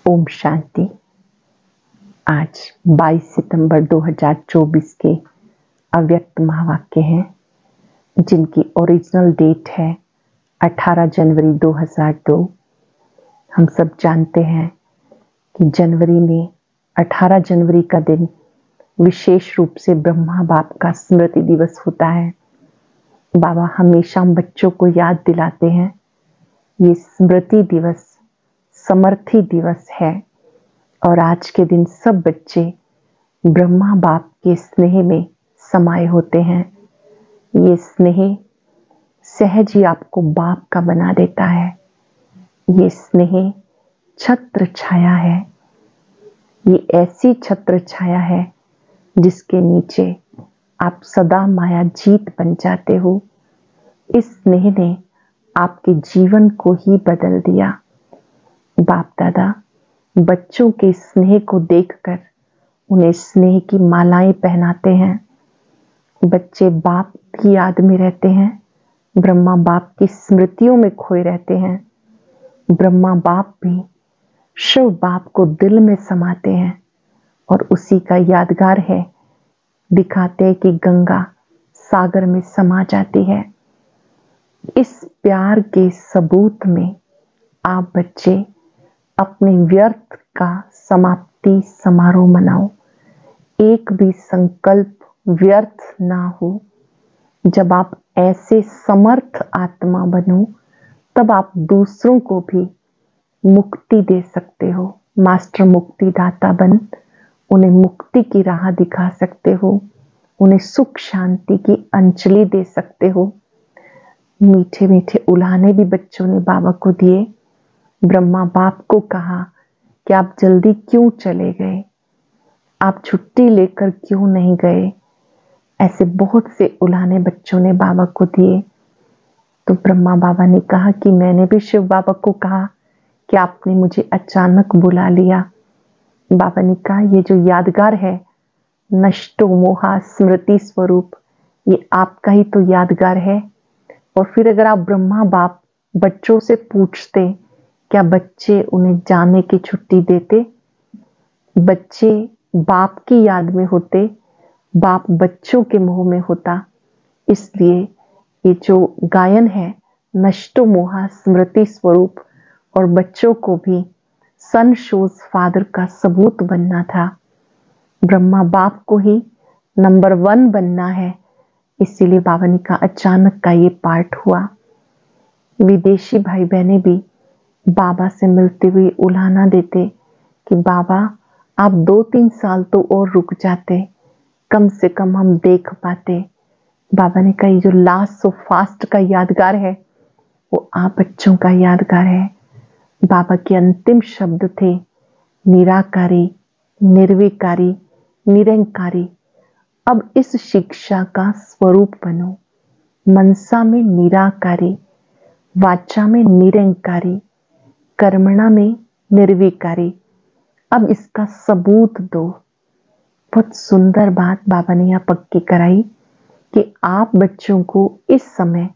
ओम शांति। आज 22 सितंबर 2024 के अव्यक्त महावाक्य हैं, जिनकी ओरिजिनल डेट है 18 जनवरी 2002। हम सब जानते हैं कि जनवरी में 18 जनवरी का दिन विशेष रूप से ब्रह्मा बाप का स्मृति दिवस होता है। बाबा हमेशा हम बच्चों को याद दिलाते हैं, ये स्मृति दिवस समर्थी दिवस है और आज के दिन सब बच्चे ब्रह्मा बाप के स्नेह में समाये होते हैं। ये स्नेह सहज ही आपको बाप का बना देता है। ये स्नेह छत्र छाया है, ये ऐसी छत्र छाया है जिसके नीचे आप सदा माया जीत बन जाते हो। इस स्नेह ने आपके जीवन को ही बदल दिया। बाप दादा बच्चों के स्नेह को देखकर उन्हें स्नेह की मालाएं पहनाते हैं। बच्चे बाप की याद में रहते हैं, ब्रह्मा बाप की स्मृतियों में खोए रहते हैं। ब्रह्मा बाप भी शिव बाप को दिल में समाते हैं और उसी का यादगार है, दिखाते हैं कि गंगा सागर में समा जाती है। इस प्यार के सबूत में आप बच्चे अपने व्यर्थ का समाप्ति समारोह मनाओ। एक भी संकल्प व्यर्थ ना हो। जब आप ऐसे समर्थ आत्मा बनो तब आप दूसरों को भी मुक्ति दे सकते हो। मास्टर मुक्ति दाता बन उन्हें मुक्ति की राह दिखा सकते हो, उन्हें सुख शांति की अंजलि दे सकते हो। मीठे मीठे उल्हाने भी बच्चों ने बाबा को दिए। ब्रह्मा बाप को कहा कि आप जल्दी क्यों चले गए, आप छुट्टी लेकर क्यों नहीं गए। ऐसे बहुत से उल्हाने बच्चों ने बाबा को दिए। तो ब्रह्मा बाबा ने कहा कि मैंने भी शिव बाबा को कहा कि आपने मुझे अचानक बुला लिया। बाबा ने कहा ये जो यादगार है नष्टो मोहा स्मृति स्वरूप, ये आपका ही तो यादगार है। और फिर अगर आप ब्रह्मा बाप बच्चों से पूछते, क्या बच्चे उन्हें जाने की छुट्टी देते? बच्चे बाप की याद में होते, बाप बच्चों के मुंह में होता। इसलिए ये जो गायन है नष्टो मोहा स्मृति स्वरूप, और बच्चों को भी सन शोज फादर का सबूत बनना था। ब्रह्मा बाप को ही नंबर 1 बनना है। इसीलिए बाबा ने कहा अचानक का ये पार्ट हुआ। विदेशी भाई बहनें भी बाबा से मिलते हुए उल्हाना देते कि बाबा आप 2-3 साल तो और रुक जाते, कम से कम हम देख पाते। बाबा ने कहा ये जो लास्ट सो फास्ट का यादगार है वो आप बच्चों का यादगार है। बाबा के अंतिम शब्द थे निराकारी, निर्विकारी, निरंकारी। अब इस शिक्षा का स्वरूप बनो। मनसा में निराकारी, वाचा में निरंकारी, कर्मणा में निर्विकारी। अब इसका सबूत दो। बहुत सुंदर बात बाबा ने यहाँ पक्की कराई कि आप बच्चों को इस समय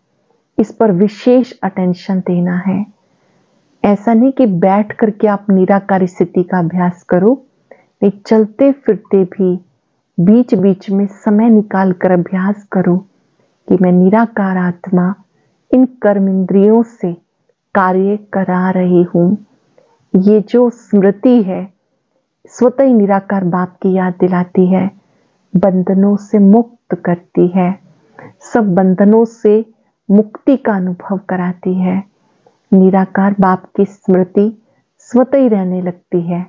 इस पर विशेष अटेंशन देना है। ऐसा नहीं कि बैठ करके आप निराकारी स्थिति का अभ्यास करो, नहीं चलते फिरते भी बीच बीच में समय निकाल कर अभ्यास करो कि मैं निराकार आत्मा इन कर्म इंद्रियों से कार्य करा रही हूँ। ये जो स्मृति है स्वतः ही निराकार बाप की याद दिलाती है, बंधनों से मुक्त करती है, सब बंधनों से मुक्ति का अनुभव कराती है। निराकार बाप की स्मृति स्वतः ही रहने लगती है।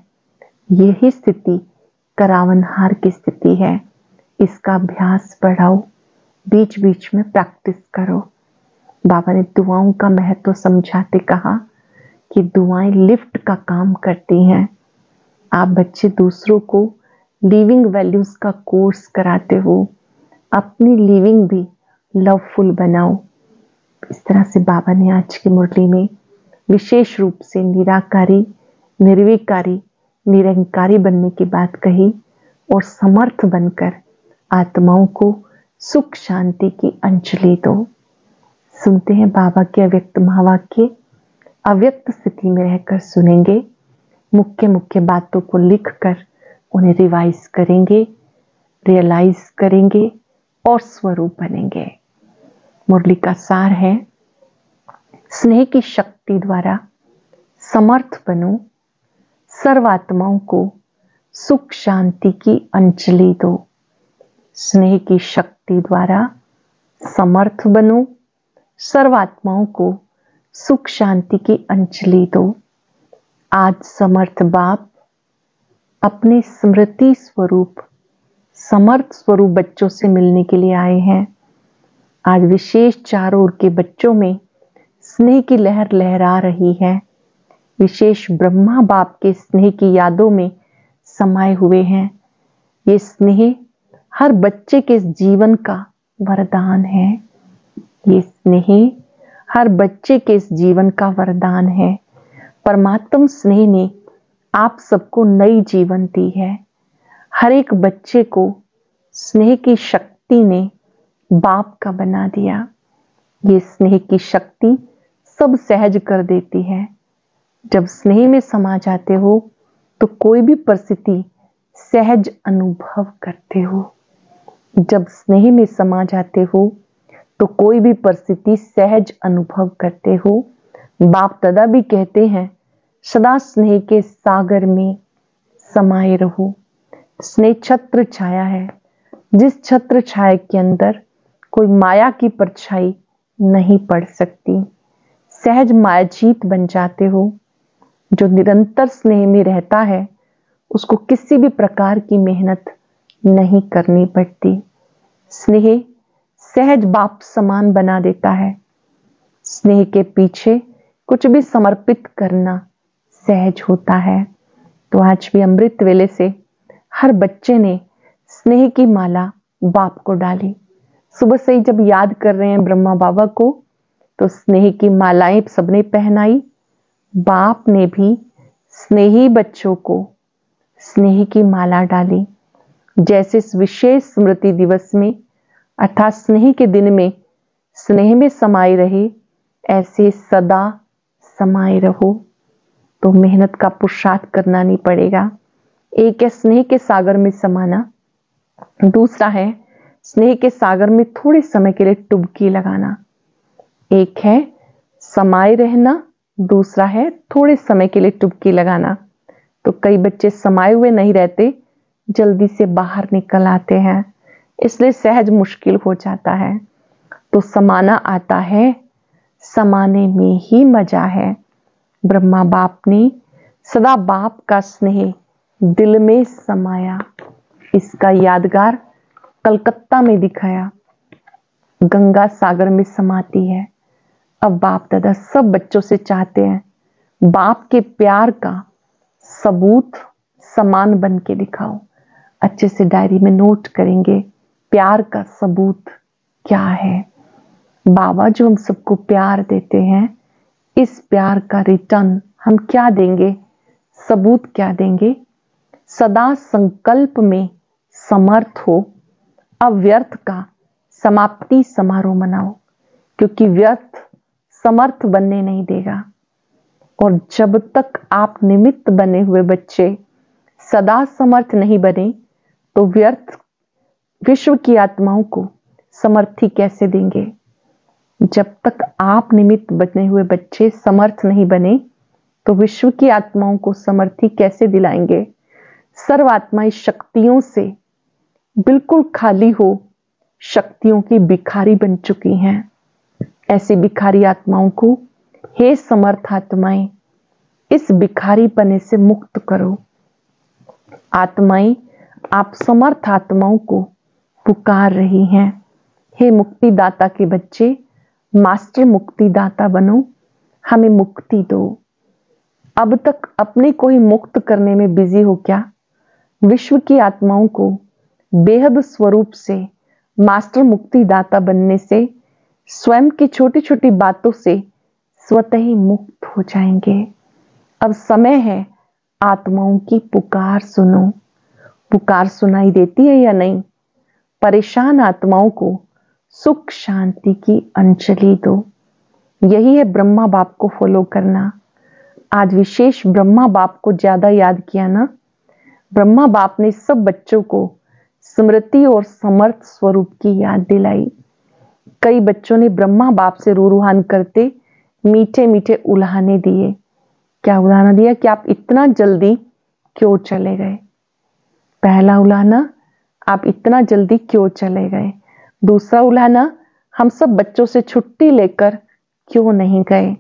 यही स्थिति करावनहार की स्थिति है। इसका अभ्यास बढ़ाओ, बीच बीच में प्रैक्टिस करो। बाबा ने दुआओं का महत्व समझाते कहा कि दुआएं लिफ्ट का काम करती हैं। आप बच्चे दूसरों को लिविंग वैल्यूज का कोर्स कराते हो, अपनी लिविंग भी लवफुल बनाओ। इस तरह से बाबा ने आज की मुरली में विशेष रूप से निराकारी, निर्विकारी, निरंकारी बनने की बात कही और समर्थ बनकर आत्माओं को सुख शांति की अंजलि दो। सुनते हैं बाबा के अव्यक्त महावाक्य। अव्यक्त स्थिति में रहकर सुनेंगे। मुख्य मुख्य बातों को लिखकर उन्हें रिवाइज करेंगे, रियलाइज करेंगे और स्वरूप बनेंगे। मुरली का सार है, स्नेह की शक्ति द्वारा समर्थ बनो, सर्वात्माओं को सुख शांति की अंजलि दो। स्नेह की शक्ति द्वारा समर्थ बनो, सर्वात्माओं को सुख शांति की अंजलि दो। आज समर्थ बाप अपने स्मृति स्वरूप, समर्थ स्वरूप बच्चों से मिलने के लिए आए हैं। आज विशेष चारों ओर के बच्चों में स्नेह की लहर लहरा रही है। विशेष ब्रह्मा बाप के स्नेह की यादों में समाये हुए हैं। ये स्नेह हर बच्चे के जीवन का वरदान है। ये स्नेह हर बच्चे के इस जीवन का वरदान है। परमात्म स्नेह ने आप सबको नई जीवन दी है। हर एक बच्चे को स्नेह की शक्ति ने बाप का बना दिया। ये स्नेह की शक्ति सब सहज कर देती है। जब स्नेह में समा जाते हो तो कोई भी परिस्थिति सहज अनुभव करते हो। जब स्नेह में समा जाते हो तो कोई भी परिस्थिति सहज अनुभव करते हो। बाप दादा भी कहते हैं, सदा स्नेह के सागर में समाये रहो। स्नेह छत्र छाया है, जिस छत्र छाया के अंदर कोई माया की परछाई नहीं पड़ सकती। सहज मायाजीत बन जाते हो। जो निरंतर स्नेह में रहता है उसको किसी भी प्रकार की मेहनत नहीं करनी पड़ती। स्नेह सहज बाप समान बना देता है। स्नेह के पीछे कुछ भी समर्पित करना सहज होता है। तो आज भी अमृत वेले से हर बच्चे ने स्नेह की माला बाप को डाली। सुबह से ही जब याद कर रहे हैं ब्रह्मा बाबा को तो स्नेह की मालाएं सबने पहनाई। बाप ने भी स्नेही बच्चों को स्नेह की माला डाली। जैसे इस विशेष स्मृति दिवस में अर्थात स्नेह के दिन में स्नेह में समाये रहे, ऐसे सदा समाये रहो। तो मेहनत का पुरुषार्थ करना नहीं पड़ेगा। एक है स्नेह के सागर में समाना, दूसरा है स्नेह के सागर में थोड़े समय के लिए डुबकी लगाना। एक है समाये रहना, दूसरा है थोड़े समय के लिए डुबकी लगाना। तो कई बच्चे समाये हुए नहीं रहते, जल्दी से बाहर निकल आते हैं, इसलिए सहज मुश्किल हो जाता है। तो समाना आता है, समाने में ही मजा है। ब्रह्मा बाप ने सदा बाप का स्नेह दिल में समाया। इसका यादगार कलकत्ता में दिखाया, गंगा सागर में समाती है। अब बाप दादा सब बच्चों से चाहते हैं बाप के प्यार का सबूत समान बन के दिखाओ। अच्छे से डायरी में नोट करेंगे प्यार का सबूत क्या है। बाबा जो हम सबको प्यार देते हैं, इस प्यार का रिटर्न हम क्या देंगे, सबूत क्या देंगे। सदा संकल्प में समर्थ हो, अव्यर्थ का समाप्ति समारोह मनाओ, क्योंकि व्यर्थ समर्थ बनने नहीं देगा। और जब तक आप निमित्त बने हुए बच्चे सदा समर्थ नहीं बने तो व्यर्थ विश्व की आत्माओं को समर्थी कैसे देंगे। जब तक आप निमित्त बने हुए बच्चे समर्थ नहीं बने तो विश्व की आत्माओं को समर्थी कैसे दिलाएंगे। सर्व आत्माएं शक्तियों से बिल्कुल खाली हो, शक्तियों की भिखारी बन चुकी हैं। ऐसी भिखारी आत्माओं को हे समर्थ आत्माएं, इस भिखारी पने से मुक्त करो। आत्माएं आप समर्थ आत्माओं को पुकार रही हैं, हे मुक्तिदाता के बच्चे, मास्टर मुक्तिदाता बनो, हमें मुक्ति दो। अब तक अपने को ही मुक्त करने में बिजी हो क्या? विश्व की आत्माओं को बेहद स्वरूप से मास्टर मुक्तिदाता बनने से स्वयं की छोटी छोटी बातों से स्वतः ही मुक्त हो जाएंगे। अब समय है आत्माओं की पुकार सुनो। पुकार सुनाई देती है या नहीं? परेशान आत्माओं को सुख शांति की अंजलि दो। यही है ब्रह्मा बाप को फॉलो करना। आज विशेष ब्रह्मा बाप को ज्यादा याद किया ना। ब्रह्मा बाप ने सब बच्चों को स्मृति और समर्थ स्वरूप की याद दिलाई। कई बच्चों ने ब्रह्मा बाप से रूहान करते मीठे मीठे उल्हाने दिए। क्या उल्हाना दिया कि आप इतना जल्दी क्यों चले गए? पहला उल्हाना, आप इतना जल्दी क्यों चले गए? दूसरा उल्हाना, हम सब बच्चों से छुट्टी लेकर क्यों नहीं गए?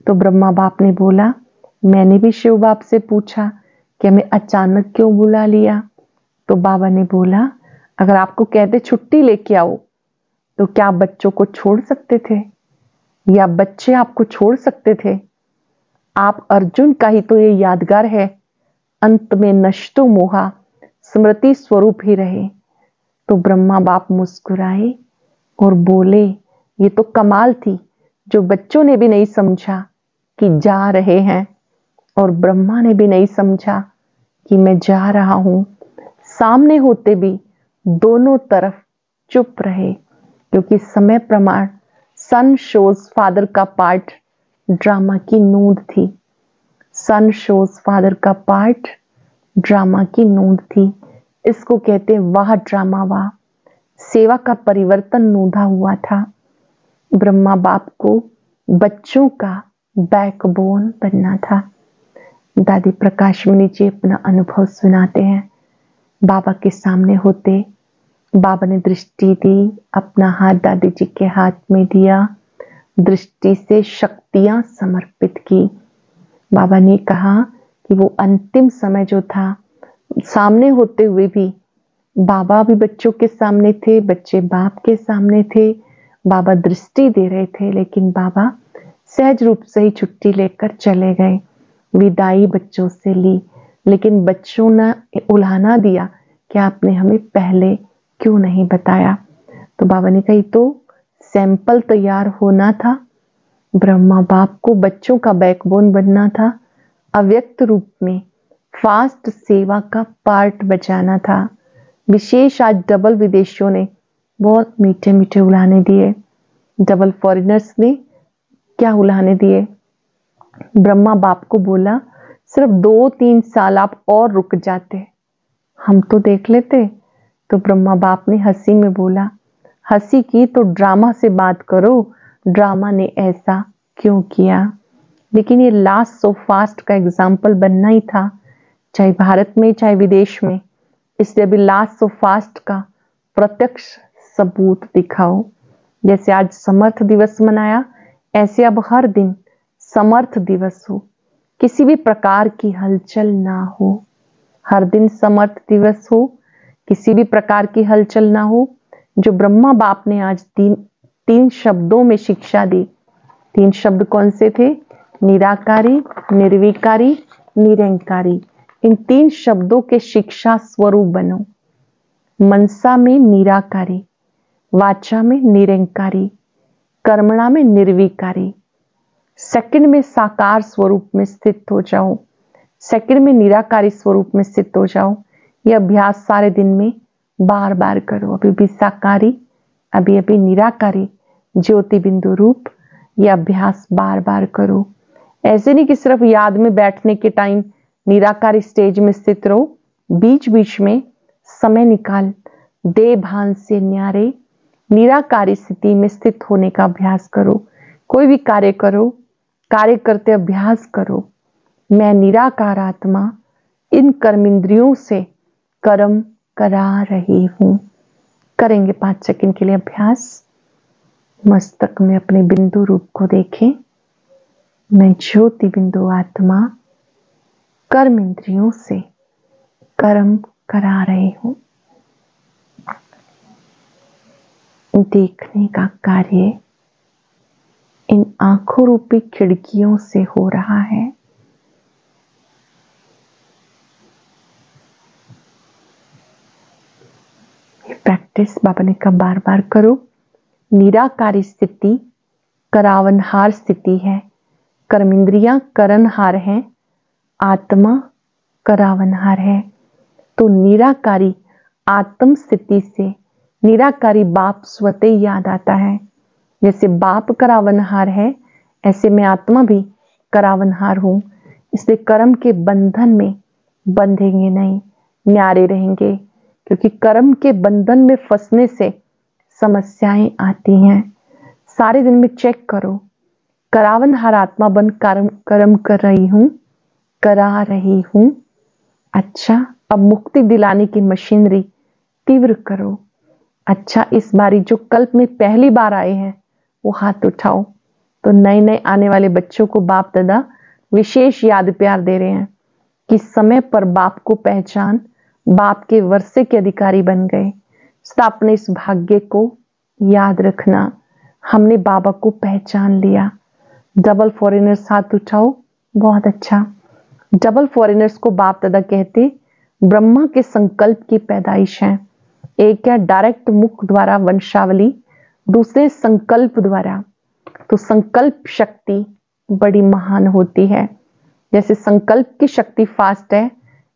तो ब्रह्मा बाप ने बोला, मैंने भी शिव बाप से पूछा कि हमें अचानक क्यों बुला लिया। तो बाबा ने बोला, अगर आपको कहते छुट्टी लेके आओ तो क्या आप बच्चों को छोड़ सकते थे, या बच्चे आपको छोड़ सकते थे? आप अर्जुन का ही तो ये यादगार है, अंत में नष्टो मोहा, स्मृति स्वरूप ही रहे। तो ब्रह्मा बाप मुस्कुराए और बोले, ये तो कमाल थी जो बच्चों ने भी नहीं समझा कि जा रहे हैं, और ब्रह्मा ने भी नहीं समझा कि मैं जा रहा हूं। सामने होते भी दोनों तरफ चुप रहे, क्योंकि समय प्रमाण सन शोज फादर का पार्ट ड्रामा की नूंद थी। सन शोज फादर का पार्ट ड्रामा की नूंद थी। इसको कहते वाह ड्रामा वाह। सेवा का परिवर्तन नूंधा हुआ था। ब्रह्मा बाप को बच्चों का बैकबोन बनना था। दादी प्रकाशमणि जी अपना अनुभव सुनाते हैं। बाबा के सामने होते बाबा ने दृष्टि दी, अपना हाथ दादी जी के हाथ में दिया, दृष्टि से शक्तियां समर्पित की। बाबा ने कहा कि वो अंतिम समय जो था, सामने होते हुए भी बाबा भी बच्चों के सामने थे, बच्चे बाप के सामने थे। बाबा दृष्टि दे रहे थे, लेकिन बाबा सहज रूप से ही छुट्टी लेकर चले गए। विदाई बच्चों से ली, लेकिन बच्चों ने उल्हाना दिया कि आपने हमें पहले क्यों नहीं बताया। तो बाबा ने कही तो सैंपल तैयार होना था। ब्रह्मा बाप को बच्चों का बैकबोन बनना था। अव्यक्त रूप में फास्ट सेवा का पार्ट बचाना था। विशेष आज डबल विदेशियों ने बहुत मीठे मीठे उल्हाने दिए। डबल फॉरेनर्स ने क्या उल्हाने दिए? ब्रह्मा बाप को बोला, सिर्फ 2-3 साल आप और रुक जाते, हम तो देख लेते। तो ब्रह्मा बाप ने हंसी में बोला, हंसी की तो ड्रामा से बात करो, ड्रामा ने ऐसा क्यों किया? लेकिन ये लास्ट सो फास्ट का एग्जाम्पल बनना ही था, चाहे भारत में चाहे विदेश में। इसलिए अभी लास्ट सो फास्ट का प्रत्यक्ष सबूत दिखाओ। जैसे आज समर्थ दिवस मनाया, ऐसे अब हर दिन समर्थ दिवस हो, किसी भी प्रकार की हलचल ना हो। हर दिन समर्थ दिवस हो, किसी भी प्रकार की हलचल ना हो। जो ब्रह्मा बाप ने आज तीन शब्दों में शिक्षा दी। 3 शब्द कौन से थे? निराकारी, निर्विकारी, निरंकारी। इन 3 शब्दों के शिक्षा स्वरूप बनो। मनसा में निराकारी, वाचा में निरंकारी, कर्मणा में निर्विकारी। सेकंड में साकार स्वरूप में स्थित हो जाओ, सेकंड में निराकारी स्वरूप में स्थित हो जाओ। यह अभ्यास सारे दिन में बार बार करो। अभी भी साकारी, अभी अभी निराकारी, ज्योति बिंदु रूप। यह अभ्यास बार बार करो। ऐसे नहीं कि सिर्फ याद में बैठने के टाइम निराकारी स्टेज में स्थित रहो। बीच बीच में समय निकाल दे भान से न्यारे निराकारी स्थिति में स्थित होने का अभ्यास करो। कोई भी कार्य करो, कार्य करते अभ्यास करो, मैं निराकार आत्मा इन कर्मेंद्रियों से कर्म करा रही हूं। करेंगे 5 सेकंड के लिए अभ्यास। मस्तक में अपने बिंदु रूप को देखें। मैं ज्योति बिंदु आत्मा कर्म इंद्रियों से कर्म करा रही हूं। देखने का कार्य इन आंखों रूपी खिड़कियों से हो रहा है। ये प्रैक्टिस बाबा ने कहा बार बार करो। निराकारी स्थिति करावनहार स्थिति है। कर्मेंद्रियां करनहार हैं, आत्मा करावनहार है। तो निराकारी आत्म स्थिति से निराकारी बाप स्वतः याद आता है। जैसे बाप करावनहार है, ऐसे मैं आत्मा भी करावनहार हूं। इसलिए कर्म के बंधन में बंधेंगे नहीं, न्यारे रहेंगे, क्योंकि कर्म के बंधन में फंसने से समस्याएं आती हैं। सारे दिन में चेक करो, करावन हर आत्मा बन कर्म कर्म कर रही हूं, करा रही हूं। अच्छा, अब मुक्ति दिलाने की मशीनरी तीव्र करो। अच्छा, इस बारी जो कल्प में पहली बार आए हैं वो हाथ उठाओ। तो नए नए आने वाले बच्चों को बाप दादा विशेष याद प्यार दे रहे हैं कि समय पर बाप को पहचान, बाप के वर्षे के अधिकारी बन गए। अपने इस भाग्य को याद रखना, हमने बाबा को पहचान लिया। डबल फॉरेनर्स हाथ उठाओ, बहुत अच्छा। डबल फॉरेनर्स को बाप दादा कहते ब्रह्मा के संकल्प की पैदाइश है। एक है डायरेक्ट मुख द्वारा वंशावली, दूसरे संकल्प द्वारा। तो संकल्प शक्ति बड़ी महान होती है। जैसे संकल्प की शक्ति फास्ट है,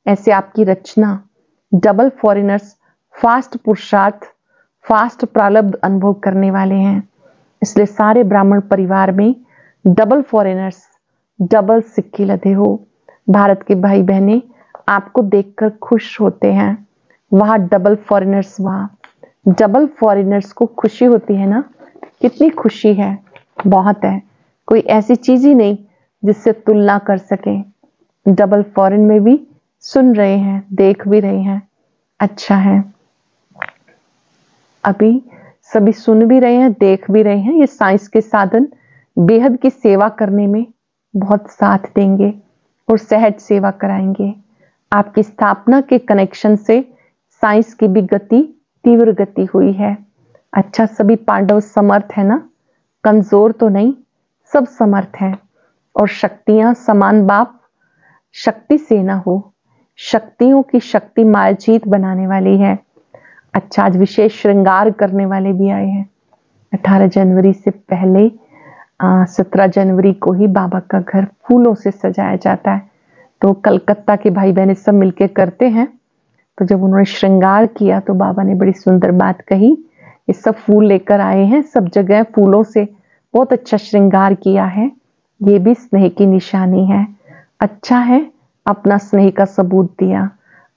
ऐसे आपकी रचना। डबल फॉरेनर्स फास्ट पुरुषार्थ, फास्ट प्रारब्ध अनुभव करने वाले हैं। इसलिए सारे ब्राह्मण परिवार में डबल फॉरेनर्स, डबल सिक्के लदे हो। भारत के भाई बहने आपको देखकर खुश होते हैं। वहां डबल फॉरेनर्स, वहां डबल फॉरेनर्स को खुशी होती है ना, कितनी खुशी है, बहुत है। कोई ऐसी चीज ही नहीं जिससे तुलना कर सके। डबल फॉरेन में भी सुन रहे हैं, देख भी रहे हैं, अच्छा है। अभी सभी सुन भी रहे हैं, देख भी रहे हैं। ये साइंस के साधन बेहद की सेवा करने में बहुत साथ देंगे और सहज सेवा कराएंगे। आपकी स्थापना के कनेक्शन से साइंस की भी गति, तीव्र गति हुई है। अच्छा, सभी पांडव समर्थ है ना, कमजोर तो नहीं, सब समर्थ हैं। और शक्तियां समान बाप शक्ति सेना हो, शक्तियों की शक्ति मालजीत बनाने वाली है। अच्छा, आज विशेष श्रृंगार करने वाले भी आए हैं। 18 जनवरी से पहले 17 जनवरी को ही बाबा का घर फूलों से सजाया जाता है। तो कलकत्ता के भाई बहने सब मिलके करते हैं। तो जब उन्होंने श्रृंगार किया तो बाबा ने बड़ी सुंदर बात कही, ये सब फूल लेकर आए हैं, सब जगह फूलों से बहुत अच्छा श्रृंगार किया है, ये भी स्नेह की निशानी है। अच्छा है, अपना स्नेह का सबूत दिया।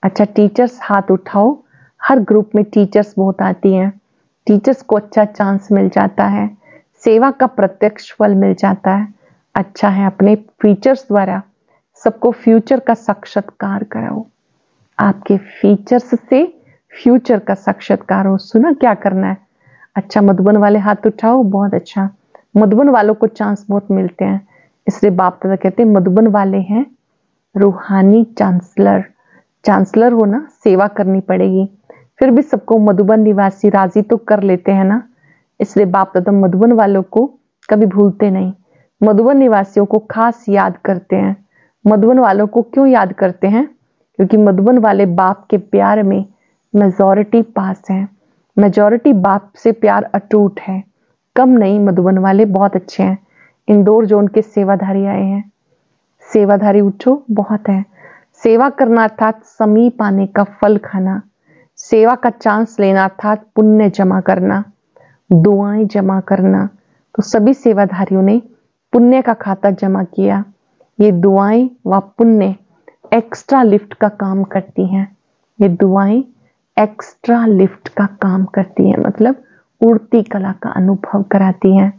अच्छा, टीचर्स हाथ उठाओ। हर ग्रुप में टीचर्स बहुत आती हैं, टीचर्स को अच्छा चांस मिल जाता है, सेवा का प्रत्यक्ष फल मिल जाता है। अच्छा है, अपने फीचर्स द्वारा सबको फ्यूचर का साक्षात्कार कराओ। आपके फीचर्स से फ्यूचर का साक्षात्कार हो। सुना क्या करना है? अच्छा, मधुबन वाले हाथ उठाओ, बहुत अच्छा। मधुबन वालों को चांस बहुत मिलते हैं, इसलिए बाप दादा कहते हैं मधुबन वाले हैं रूहानी चांसलर। चांसलर हो ना, सेवा करनी पड़ेगी। फिर भी सबको मधुबन निवासी राजी तो कर लेते हैं ना, इसलिए बाप दादा मधुबन वालों को कभी भूलते नहीं, मधुबन निवासियों को खास याद करते हैं। मधुबन वालों को क्यों याद करते हैं? क्योंकि मधुबन वाले बाप के प्यार में मेजॉरिटी पास है। मेजॉरिटी बाप से प्यार अटूट है, कम नहीं। मधुबन वाले बहुत अच्छे हैं। इंदौर जोन के सेवाधारी आए हैं, सेवाधारी उठो, बहुत है। सेवा करना अर्थात समीप आने का फल खाना, सेवा का चांस लेना अर्थात पुण्य जमा करना, दुआएं जमा करना। तो सभी सेवाधारियों ने पुण्य का खाता जमा किया। ये दुआएं व पुण्य एक्स्ट्रा लिफ्ट का काम करती हैं। ये दुआएं एक्स्ट्रा लिफ्ट का काम करती हैं, मतलब उड़ती कला का अनुभव कराती हैं।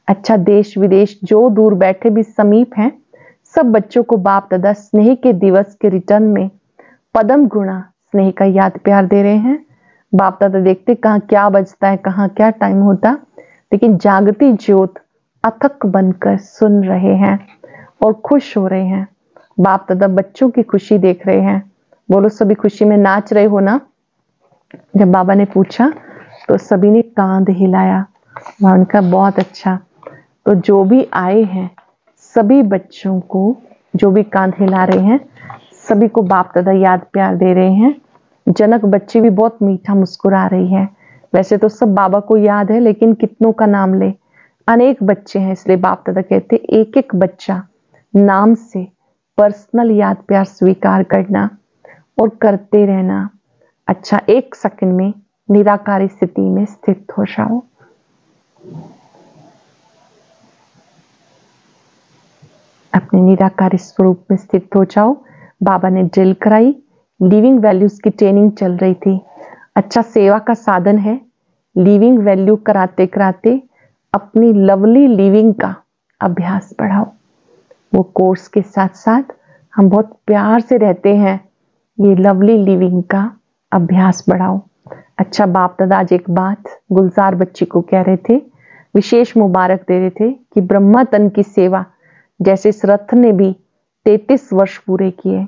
अच्छा, देश विदेश जो दूर बैठे भी समीप हैं, सब बच्चों को बाप दादा स्नेह के दिवस के रिटर्न में पदम गुणा स्नेह का याद प्यार दे रहे हैं। बाप दादा देखते कहाँ क्या बजता है, कहाँ क्या टाइम होता, लेकिन जागती ज्योत अथक बनकर सुन रहे हैं और खुश हो रहे हैं। बाप दादा बच्चों की खुशी देख रहे हैं। बोलो, सभी खुशी में नाच रहे हो ना? जब बाबा ने पूछा तो सभी ने कांध हिलाया। उनका बहुत अच्छा। तो जो भी आए हैं सभी बच्चों को, जो भी कांध हिला रहे हैं, सभी को बाप दादा याद प्यार दे रहे हैं। जनक बच्ची भी बहुत मीठा मुस्कुरा रही है। वैसे तो सब बाबा को याद है, लेकिन कितनों का नाम ले, अनेक बच्चे हैं, इसलिए बाप दादा कहते एक एक बच्चा नाम से पर्सनल याद प्यार स्वीकार करना और करते रहना। अच्छा, एक सेकंड में निराकारी स्थिति में स्थित हो जाओ। अपने निराकार स्वरूप में स्थित हो जाओ। बाबा ने ड्रिल कराई, लिविंग वैल्यूज की ट्रेनिंग चल रही थी। अच्छा, सेवा का साधन है। लिविंग वैल्यू कराते कराते अपनी लवली लिविंग का अभ्यास बढ़ाओ। वो कोर्स के साथ साथ हम बहुत प्यार से रहते हैं, ये लवली लिविंग का अभ्यास बढ़ाओ। अच्छा, बाप दादा आज एक बात गुलजार बच्ची को कह रहे थे, विशेष मुबारक दे रहे थे कि ब्रह्मा तन की सेवा, जैसे इस रथ ने भी 33 वर्ष पूरे किए,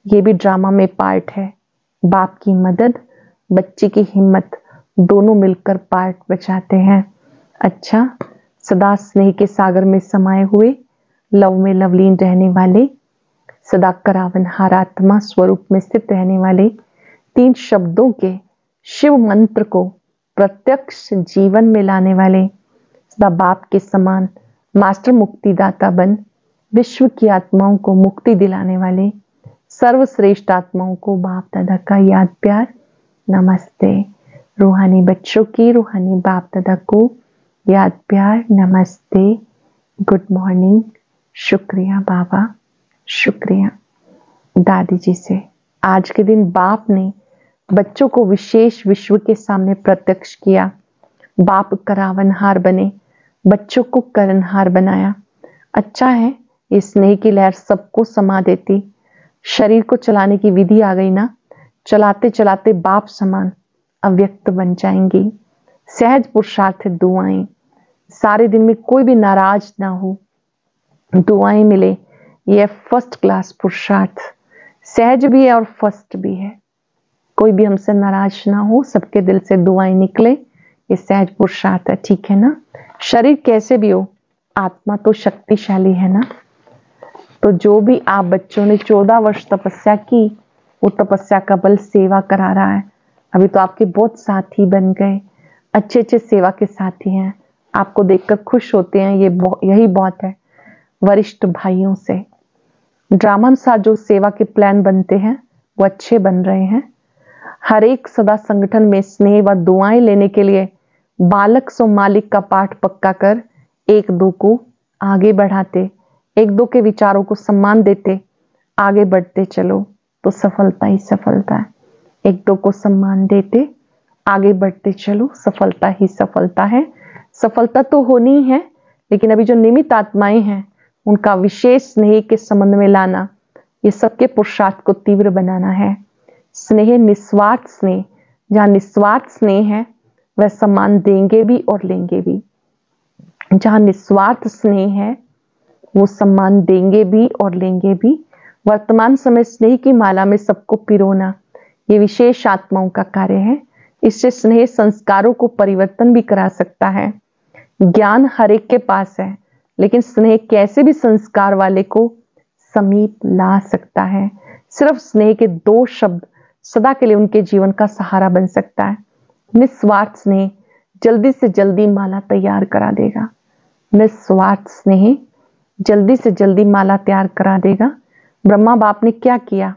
ये भी ड्रामा में पार्ट है। बाप की मदद, बच्चे की हिम्मत, दोनों मिलकर पार्ट बचाते हैं। अच्छा, सदा स्नेह के सागर में समाये हुए, लव में लवलीन रहने वाले, सदा करावन हारात्मा स्वरूप में स्थित रहने वाले 3 शब्दों के शिव मंत्र को प्रत्यक्ष जीवन में लाने वाले, सदा बाप के समान मास्टर मुक्तिदाता बन विश्व की आत्माओं को मुक्ति दिलाने वाले, सर्वश्रेष्ठ आत्माओं को बाप दादा का याद प्यार नमस्ते। रूहानी बच्चों की रूहानी बाप दादा को याद प्यार नमस्ते, गुड मॉर्निंग, शुक्रिया बाबा, शुक्रिया। दादी जी से आज के दिन बाप ने बच्चों को विशेष विश्व के सामने प्रत्यक्ष किया। बाप करावनहार बने, बच्चों को करनहार बनाया। अच्छा है, ये स्नेह की लहर सबको समा देती। शरीर को चलाने की विधि आ गई ना, चलाते चलाते बाप समान अव्यक्त बन जाएंगी। सहज पुरुषार्थ दुआएं, सारे दिन में कोई भी नाराज ना हो, दुआएं मिले, यह फर्स्ट क्लास पुरुषार्थ, सहज भी है और फर्स्ट भी है। कोई भी हमसे नाराज ना हो, सबके दिल से दुआएं निकले, ये सहज पुरुषार्थ है। ठीक है ना? शरीर कैसे भी हो, आत्मा तो शक्तिशाली है ना। तो जो भी आप बच्चों ने 14 वर्ष तपस्या की, वो तपस्या का बल सेवा करा रहा है। अभी तो आपके बहुत साथी बन गए, अच्छे अच्छे सेवा के साथी हैं, आपको देखकर खुश होते हैं। यही बहुत है। वरिष्ठ भाइयों से ड्रामा अनुसार जो सेवा के प्लान बनते हैं वो अच्छे बन रहे हैं। हर एक सदा संगठन में स्नेह व दुआएं लेने के लिए बालक सो मालिक का पाठ पक्का कर एक दो को आगे बढ़ाते, एक दो के विचारों को सम्मान देते आगे बढ़ते चलो तो सफलता ही सफलता है। एक दो को सम्मान देते आगे बढ़ते चलो, सफलता ही सफलता है। सफलता तो होनी है, लेकिन अभी जो निमित्त आत्माएं हैं उनका विशेष स्नेह के संबंध में लाना, ये सबके पुरुषार्थ को तीव्र बनाना है। स्नेह निस्वार्थ स्नेह, जहां निस्वार्थ स्नेह है वह सम्मान देंगे भी और लेंगे भी। जहां निस्वार्थ स्नेह है वो सम्मान देंगे भी और लेंगे भी। वर्तमान समय स्नेह की माला में सबको पिरोना, ये विशेष आत्माओं का कार्य है। इससे स्नेह संस्कारों को परिवर्तन भी करा सकता है। ज्ञान हर एक के पास है, लेकिन स्नेह कैसे भी संस्कार वाले को समीप ला सकता है। सिर्फ स्नेह के 2 शब्द सदा के लिए उनके जीवन का सहारा बन सकता है। निस्वार्थ स्नेह जल्दी से जल्दी माला तैयार करा देगा। निस्वार्थ स्नेह जल्दी से जल्दी माला तैयार करा देगा। ब्रह्मा बाप ने क्या किया?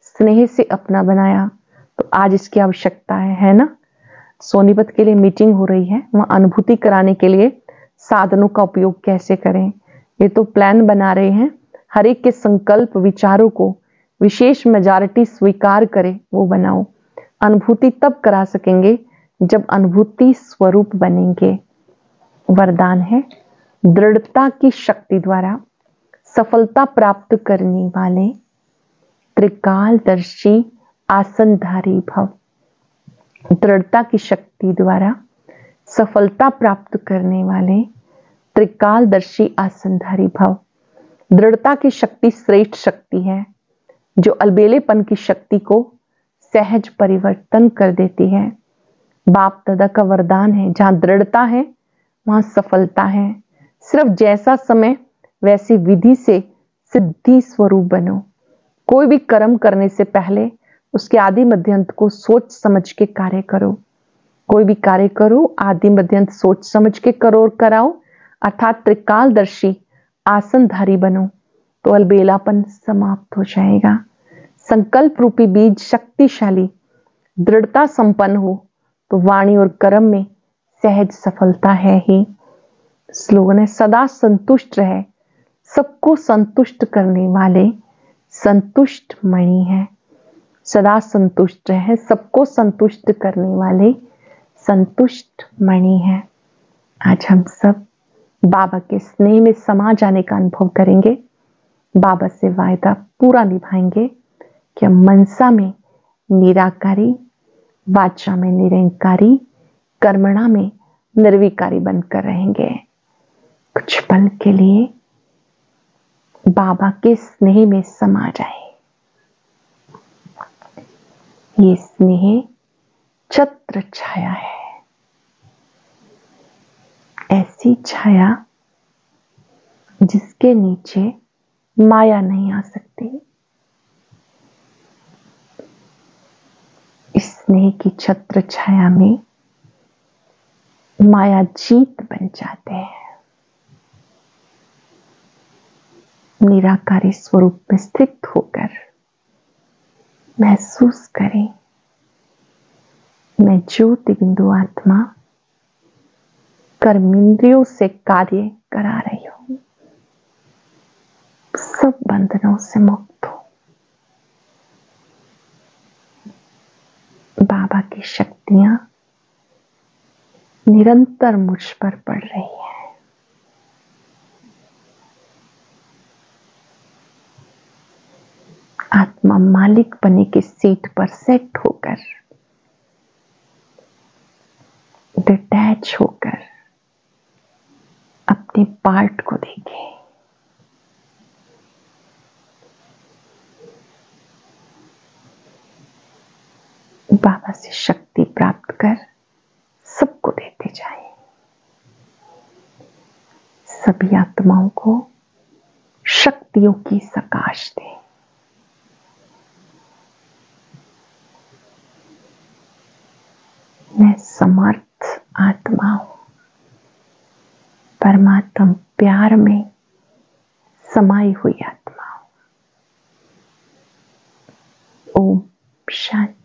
स्नेह से अपना बनाया, तो आज इसकी आवश्यकता है ना। सोनीपत के लिए मीटिंग हो रही है, वहां अनुभूति कराने के लिए साधनों का उपयोग कैसे करें, ये तो प्लान बना रहे हैं। हर एक के संकल्प विचारों को विशेष मेजॉरिटी स्वीकार करे वो बनाओ। अनुभूति तब करा सकेंगे जब अनुभूति स्वरूप बनेंगे। वरदान है, दृढ़ता की शक्ति द्वारा सफलता प्राप्त करने वाले त्रिकालदर्शी आसनधारी भव। दृढ़ता की शक्ति द्वारा सफलता प्राप्त करने वाले त्रिकालदर्शी आसनधारी भव। दृढ़ता की शक्ति श्रेष्ठ शक्ति है, जो अलबेलेपन की शक्ति को सहज परिवर्तन कर देती है। बाप दादा का वरदान है, जहां दृढ़ता है वहां सफलता है। सिर्फ जैसा समय वैसी विधि से सिद्धि स्वरूप बनो। कोई भी कर्म करने से पहले उसके आदि मध्यंत को सोच समझ के कार्य करो। कोई भी कार्य करो, आदि मध्यंत सोच समझ के करो और कराओ, अर्थात त्रिकालदर्शी आसनधारी बनो, तो अलबेलापन समाप्त हो जाएगा। संकल्प रूपी बीज शक्तिशाली दृढ़ता संपन्न हो तो वाणी और कर्म में सहज सफलता है ही। स्लोगन है, सदा संतुष्ट रहे, सबको संतुष्ट करने वाले संतुष्ट मणि हैं। सदा संतुष्ट है, सबको संतुष्ट करने वाले संतुष्ट मणि हैं। आज हम सब बाबा के स्नेह में समा जाने का अनुभव करेंगे। बाबा से वायदा पूरा निभाएंगे कि हम मनसा में निराकारी, वाचा में निरंकारी, कर्मणा में निर्विकारी बनकर रहेंगे। कुछ पल के लिए बाबा के स्नेह में समा जाए। ये स्नेह छत्र छाया है, ऐसी छाया जिसके नीचे माया नहीं आ सकती। इस स्नेह की छत्र छाया में माया जीत बन जाते हैं। निराकारी स्वरूप में स्थित होकर महसूस करें, मैं ज्योति बिंदु आत्मा कर्मेंद्रियों से कार्य करा रही हूं। सब बंधनों से मुक्त हो। बाबा की शक्तियां निरंतर मुझ पर पड़ रही है। आत्मा मालिक बने की सीट पर सेट होकर, डिटैच होकर अपने पार्ट को देखे। बाबा से शक्ति प्राप्त कर सबको देते जाए। सभी आत्माओं को शक्तियों की सकाश दे। मैं समर्थ आत्मा हूं, परमात्मा प्यार में समाई हुई आत्मा हूं। ओम शांति।